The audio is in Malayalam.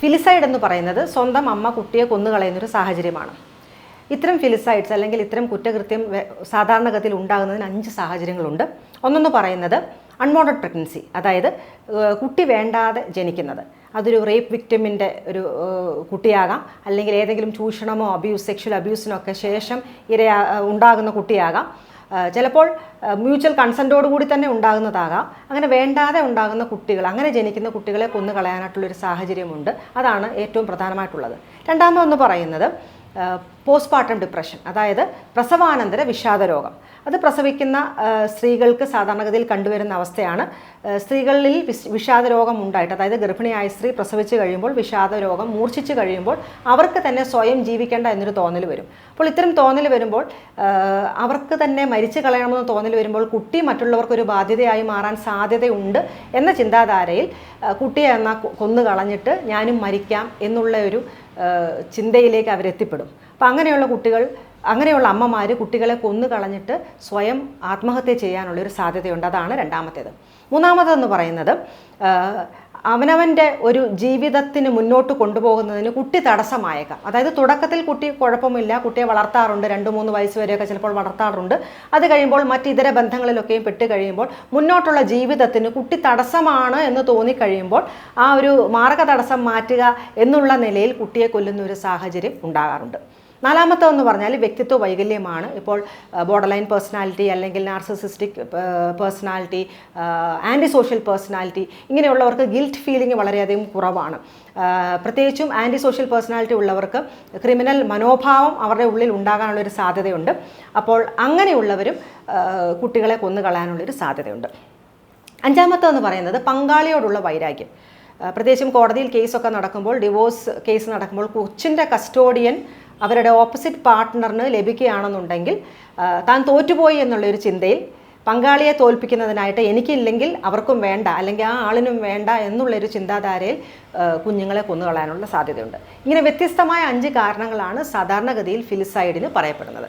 ഫിലിസൈഡ് എന്ന് പറയുന്നത് സ്വന്തം അമ്മ കുട്ടിയെ കൊന്നുകളയുന്നൊരു സാഹചര്യമാണ്. ഇത്തരം ഫിലിസൈഡ്സ് അല്ലെങ്കിൽ ഇത്തരം കുറ്റകൃത്യം സാധാരണഗതിയിൽ ഉണ്ടാകുന്നതിന് 5 സാഹചര്യങ്ങളുണ്ട്. ഒന്നെന്ന് പറയുന്നത് അൺവാണ്ടഡ് പ്രഗ്നൻസി, അതായത് കുട്ടി വേണ്ടാതെ ജനിക്കുന്നത്. അതൊരു റേപ്പ് വിക്ടിമിൻ്റെ ഒരു കുട്ടിയാകാം, അല്ലെങ്കിൽ ഏതെങ്കിലും ചൂഷണമോ സെക്ഷൽ അബ്യൂസിനൊക്കെ ശേഷം ഉണ്ടാകുന്ന കുട്ടിയാകാം. ചിലപ്പോൾ മ്യൂച്വൽ കൺസെൻറ്റോടു കൂടി തന്നെ ഉണ്ടാകുന്നതാകാം. അങ്ങനെ വേണ്ടാതെ ഉണ്ടാകുന്ന കുട്ടികൾ, അങ്ങനെ ജനിക്കുന്ന കുട്ടികളെ കൊന്നു കളയാനായിട്ടുള്ളൊരു സാഹചര്യമുണ്ട്. അതാണ് ഏറ്റവും പ്രധാനമായിട്ടുള്ളത്. രണ്ടാമതെന്ന് പറയുന്നത് പോസ്റ്റ്പാർട്ടം ഡിപ്രഷൻ, അതായത് പ്രസവാനന്തര വിഷാദരോഗം. അത് പ്രസവിക്കുന്ന സ്ത്രീകൾക്ക് സാധാരണഗതിയിൽ കണ്ടുവരുന്ന അവസ്ഥയാണ്. സ്ത്രീകളിൽ വിഷാദരോഗം ഉണ്ടായിട്ട്, അതായത് ഗർഭിണിയായ സ്ത്രീ പ്രസവിച്ച് കഴിയുമ്പോൾ വിഷാദരോഗം മൂർച്ഛിച്ച് കഴിയുമ്പോൾ അവർക്ക് തന്നെ സ്വയം ജീവിക്കേണ്ട എന്നൊരു തോന്നൽ വരും. അപ്പോൾ ഇത്തരം തോന്നൽ വരുമ്പോൾ, അവർക്ക് തന്നെ മരിച്ചു കളയണമെന്ന് തോന്നൽ വരുമ്പോൾ കുട്ടി മറ്റുള്ളവർക്കൊരു ബാധ്യതയായി മാറാൻ സാധ്യതയുണ്ട് എന്ന ചിന്താധാരയിൽ കുട്ടിയെ എന്നാൽ കൊന്നു കളഞ്ഞിട്ട് ഞാനും മരിക്കാം എന്നുള്ള ഒരു ചിന്തയിലേക്ക് അവരെത്തിപ്പെടും. അപ്പം അങ്ങനെയുള്ള അമ്മമാർ കുട്ടികളെ കൊന്നു കളഞ്ഞിട്ട് സ്വയം ആത്മഹത്യ ചെയ്യാനുള്ളൊരു സാധ്യതയുണ്ട്. അതാണ് രണ്ടാമത്തേത്. മൂന്നാമതെന്ന് പറയുന്നത് അവനവൻ്റെ ഒരു ജീവിതത്തിന് മുന്നോട്ട് കൊണ്ടുപോകുന്നതിന് കുട്ടി തടസ്സമായേക്കാം. അതായത് തുടക്കത്തിൽ കുട്ടി കുഴപ്പമില്ല, കുട്ടിയെ വളർത്താറുണ്ട്, 2-3 വയസ്സ് വരെയൊക്കെ ചിലപ്പോൾ വളർത്താറുണ്ട്. അത് കഴിയുമ്പോൾ മറ്റിതര ബന്ധങ്ങളിലൊക്കെയും പെട്ട് കഴിയുമ്പോൾ മുന്നോട്ടുള്ള ജീവിതത്തിന് കുട്ടി തടസ്സമാണ് എന്ന് തോന്നിക്കഴിയുമ്പോൾ ആ ഒരു മാർഗ തടസ്സം മാറ്റുക എന്നുള്ള നിലയിൽ കുട്ടിയെ കൊല്ലുന്ന ഒരു സാഹചര്യം ഉണ്ടാകാറുണ്ട്. നാലാമത്തെന്ന് പറഞ്ഞാൽ വ്യക്തിത്വ വൈകല്യമാണ്. ഇപ്പോൾ ബോർഡർലൈൻ പേഴ്സണാലിറ്റി, അല്ലെങ്കിൽ narcissistic personality, anti social personality, ഇങ്ങനെയുള്ളവർക്ക് ഗിൽറ്റ് ഫീലിംഗ് വളരെയധികം കുറവാണ്. പ്രത്യേകിച്ചും ആൻറ്റി സോഷ്യൽ പേഴ്സണാലിറ്റി ഉള്ളവർക്ക് ക്രിമിനൽ മനോഭാവം അവരുടെ ഉള്ളിൽ ഉണ്ടാകാനുള്ളൊരു സാധ്യതയുണ്ട്. അപ്പോൾ അങ്ങനെയുള്ളവരും കുട്ടികളെ കൊന്നുകളയാനുള്ളൊരു സാധ്യതയുണ്ട്. അഞ്ചാമത്തെന്ന് പറയുന്നത് പങ്കാളിയോടുള്ള വൈരാഗ്യം. പ്രത്യേകിച്ചും കോടതിയിൽ കേസൊക്കെ നടക്കുമ്പോൾ, ഡിവോഴ്സ് കേസ് നടക്കുമ്പോൾ കൊച്ചിൻ്റെ കസ്റ്റോഡിയൻ അവരുടെ ഓപ്പോസിറ്റ് പാർട്ട്ണറിന് ലഭിക്കുകയാണെന്നുണ്ടെങ്കിൽ താൻ തോറ്റുപോയി എന്നുള്ളൊരു ചിന്തയിൽ പങ്കാളിയെ തോൽപ്പിക്കുന്നതിനായിട്ട് എനിക്കില്ലെങ്കിൽ അവർക്കും വേണ്ട, അല്ലെങ്കിൽ ആ ആളിനും വേണ്ട എന്നുള്ളൊരു ചിന്താധാരയിൽ കുഞ്ഞുങ്ങളെ കൊന്നുകളയാനുള്ള സാധ്യതയുണ്ട്. ഇങ്ങനെ വ്യത്യസ്തമായ 5 കാരണങ്ങളാണ് സാധാരണഗതിയിൽ ഫിലിസൈഡിന് പറയപ്പെടുന്നത്.